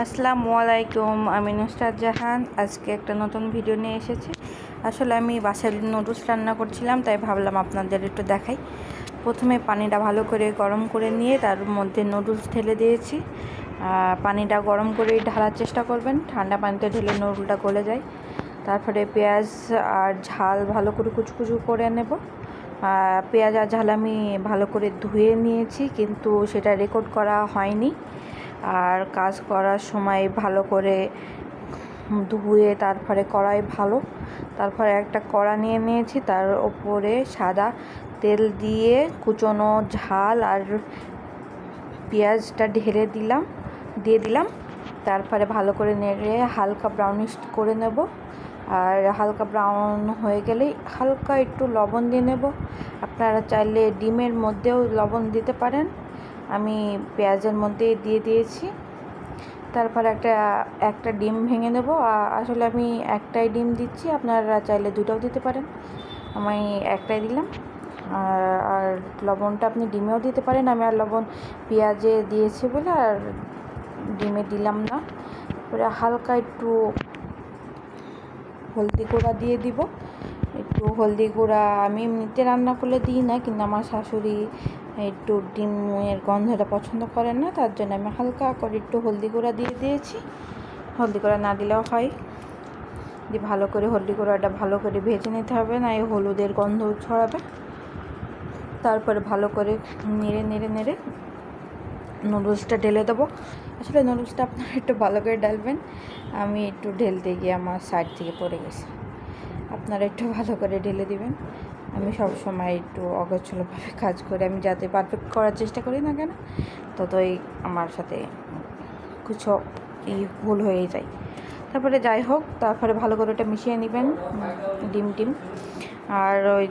আসসালামু আলাইকুম, আমি নুসরাত জাহান। আজকে একটা নতুন ভিডিও নিয়ে এসেছি। আসলে আমি বাসায় নুডলস রান্না করছিলাম, তাই ভাবলাম আপনাদের একটু দেখাই। প্রথমে পানিটা ভালো করে গরম করে নিয়ে তার মধ্যে নুডলস ঢেলে দিয়েছি। পানিটা গরম করেই ঢালার চেষ্টা করবেন, ঠান্ডা পানিতে ঢেলে নুডলটা গলে যায়। তারপরে পেঁয়াজ আর ঝাল ভালো করে কুচকুচু করে নেব। পেঁয়াজ আর ঝাল আমি ভালো করে ধুয়ে নিয়েছি, কিন্তু সেটা রেকর্ড করা হয়নি। আর কাজ করার সময় ভালো করে ধুয়ে তারপরে তারপরে একটা কড়া নিয়ে নিয়েছি, তার ওপরে সাদা তেল দিয়ে কুচনো ঝাল আর পেঁয়াজটা দিয়ে দিলাম। তারপরে ভালো করে নেড়ে হালকা ব্রাউনিশ করে নেব। আর হালকা ব্রাউন হয়ে গেলেই হালকা একটু লবণ দিয়ে নেব। আপনারা চাইলে ডিমের মধ্যেও লবণ দিতে পারেন, আমি পেঁয়াজের মধ্যে দিয়ে দিয়েছি। তারপর একটা ডিম ভেঙে নেব। আসলে আমি একটাই ডিম দিচ্ছি, আপনারা চাইলে দুটাও দিতে পারেন, আমি একটাই দিলাম। আর লবণটা আপনি ডিমেও দিতে পারেন, আমি আর লবণ পেঁয়াজে দিয়েছি বলে আর ডিমে দিলাম না। তারপরে হালকা একটু হলদি গুঁড়া দিয়ে দিব। একটু হলদি গুঁড়া আমি এমনিতে রান্না করলে দিই না, কিন্তু আমার শাশুড়ি একটু ডিমের গন্ধটা পছন্দ করেন না, তার জন্য আমি হালকা করে একটু হলদি গুঁড়া দিয়ে দিয়েছি। হলদি গুঁড়া না দিলেও হয়। দিয়ে ভালো করে হলদি গুঁড়াটা ভালো করে ভেজে নিতে হবে, না এই হলুদের গন্ধ ছড়াবে। তারপরে ভালো করে নেড়ে নুডলসটা ঢেলে দেবো। আসলে নুডলসটা আপনারা একটু ভালো করে ডালবেন, আমি একটু ঢেলতে গিয়ে আমার সাইড থেকে পড়ে গেছে। আপনারা একটু ভালো করে ঢেলে দিবেন। আমি সব সময় একটু অগোছালোভাবে কাজ করি, আমি যাতে পারফেক্ট করার চেষ্টা করি না কেন, ততই আমার সাথে কিছু ভুল হয়ে যায়। তারপরে যাই হোক, তারপরে ভালো করে ওটা মিশিয়ে নেবেন, ডিম আর ওই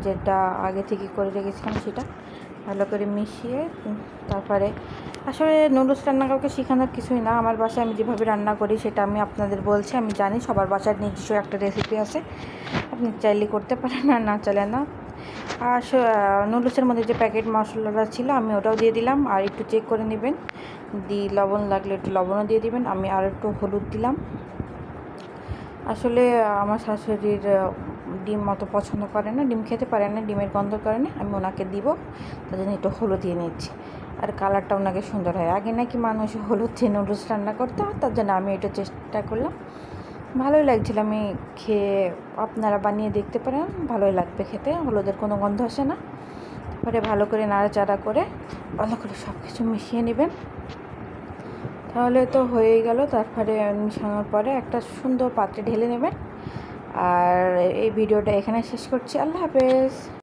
যেটা আগে থেকে করে রেখেছিলাম সেটা ভালো করে মিশিয়ে তারপরে আসলে নুডলস রান্না কাউকে শেখানোর কিছুই না। আমার বাসায় আমি যেভাবে রান্না করি সেটা আমি আপনাদের বলছি। আমি জানি সবার বাসার নিজস্ব একটা রেসিপি আছে, আপনি চাইলে করতে পারেন আর না চাইলে না। আর নুডলসের মধ্যে যে প্যাকেট মশলাটা ছিল আমি ওটাও দিয়ে দিলাম, আর একটু চেক করে নেবেন, লবণ লাগলে একটু লবণও দিয়ে দিবেন। আমি আর একটু হলুদ দিলাম। আসলে আমার শাশুড়ির ডিম অত পছন্দ করে না, ডিম খেতে পারে না, ডিমের গন্ধর কারণে আমি ওনাকে দিব, তার জন্য একটু হলুদ দিয়ে নিচ্ছি। আর কালারটা ওনাকে সুন্দর হয়। আগে নাকি মানুষ হলুদ দিয়ে নুডলস রান্না করতো, তার জন্য আমি এটা চেষ্টা করলাম, ভালোই লাগছিল। আমি খেয়ে আপনারা বানিয়ে দেখতে পারেন, ভালোই লাগবে খেতে, হলুদের কোনো গন্ধ আসে না। তারপরে ভালো করে নাড়াচাড়া করে ভালো করে সব কিছু মিশিয়ে নেবেন, তাহলে তো হয়েই গেল। তারপরে মিশানোর পরে একটা সুন্দর পাত্রে ঢেলে নেবেন। আর এই ভিডিওটা এখানে শেষ করছি। আল্লাহ হাফেজ।